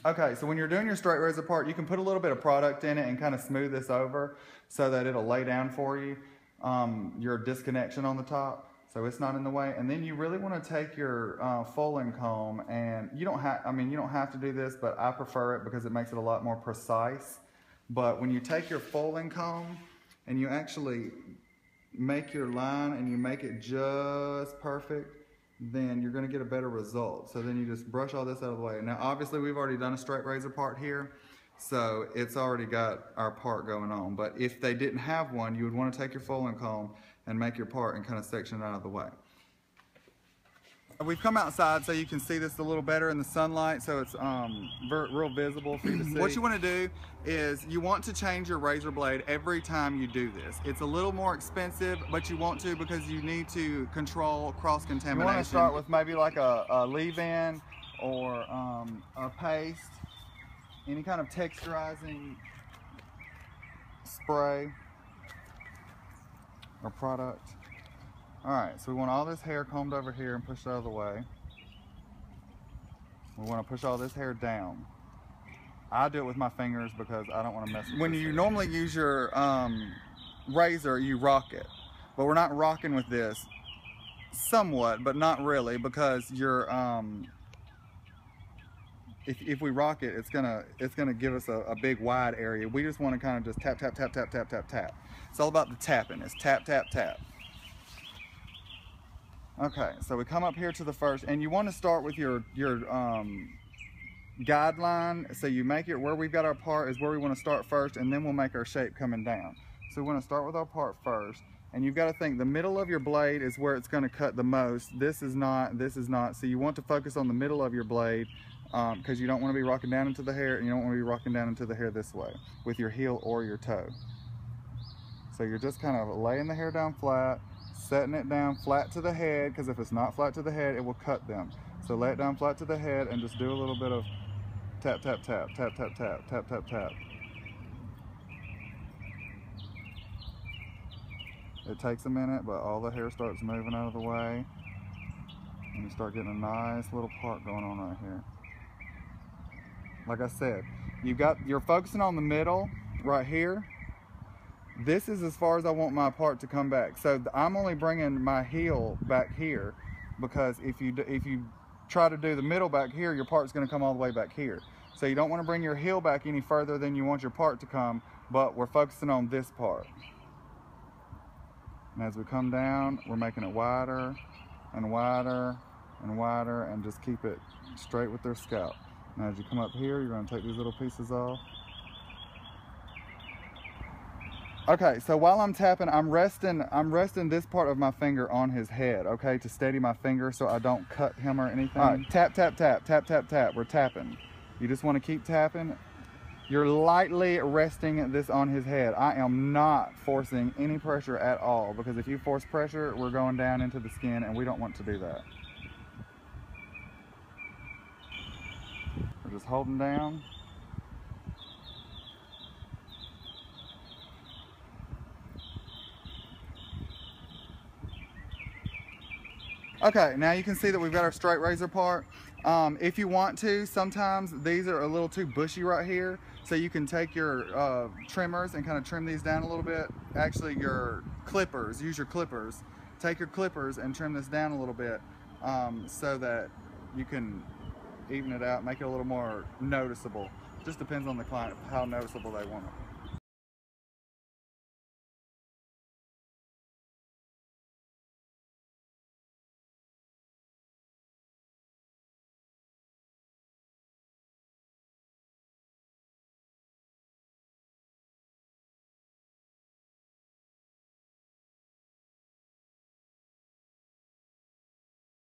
Okay, so when you're doing your straight razor part, you can put a little bit of product in it and kind of smooth this over so that it'll lay down for you your disconnection on the top, so it's not in the way. And then you really want to take your folding comb, and you don't have, you don't have to do this, but I prefer it because it makes it a lot more precise. But when you take your folding comb and you actually make your line and you make it just perfect, then you're going to get a better result. So then you just brush all this out of the way. Now obviously we've already done a straight razor part here, so it's already got our part going on. But if they didn't have one, you would want to take your folding comb and make your part and kind of section it out of the way. We've come outside so you can see this a little better in the sunlight, so it's real visible for you to see. What you want to do is you want to change your razor blade every time you do this. It's a little more expensive, but you want to because you need to control cross-contamination. You want to start with maybe like a leave-in or a paste, any kind of texturizing spray or product. Alright, so we want all this hair combed over here and pushed out of the way. We want to push all this hair down. I do it with my fingers because I don't want to mess with it. When you normally use your razor, you rock it. But we're not rocking with this. Somewhat, but not really, because you're if we rock it, it's gonna give us a big wide area. We just want to kind of just tap, tap, tap, tap, tap, tap, tap. It's all about the tapping. It's tap, tap, tap. Okay, so we come up here to the first, and you want to start with your guideline. So you make it where we've got our part is where we want to start first, and then we'll make our shape coming down. So we want to start with our part first, and you've got to think the middle of your blade is where it's going to cut the most. This is not. So you want to focus on the middle of your blade because you don't want to be rocking down into the hair, and you don't want to be rocking down into the hair this way with your heel or your toe. So you're just kind of laying the hair down flat, setting it down flat to the head, because if it's not flat to the head, it will cut them. So lay it down flat to the head and just do a little bit of tap, tap, tap, tap, tap, tap, tap, tap, tap. It takes a minute, but all the hair starts moving out of the way, and you start getting a nice little part going on right here. Like I said, you're focusing on the middle right here. This is as far as I want my part to come back. So I'm only bringing my heel back here because if you try to do the middle back here, your part's going to come all the way back here. So you don't want to bring your heel back any further than you want your part to come, but we're focusing on this part. And as we come down, we're making it wider and wider and wider, and just keep it straight with their scalp. Now as you come up here, you're going to take these little pieces off. Okay, so while I'm tapping, I'm resting this part of my finger on his head, okay, to steady my finger so I don't cut him or anything. All right, tap, tap, tap, tap, tap, tap. We're tapping. You just want to keep tapping. You're lightly resting this on his head. I am not forcing any pressure at all, because if you force pressure, we're going down into the skin, and we don't want to do that. We're just holding down. Okay, now you can see that we've got our straight razor part. If you want to, sometimes these are a little too bushy right here, so you can take your trimmers and kind of trim these down a little bit. Actually, your clippers, use your clippers. Take your clippers and trim this down a little bit so that you can even it out, make it a little more noticeable. Just depends on the client how noticeable they want it.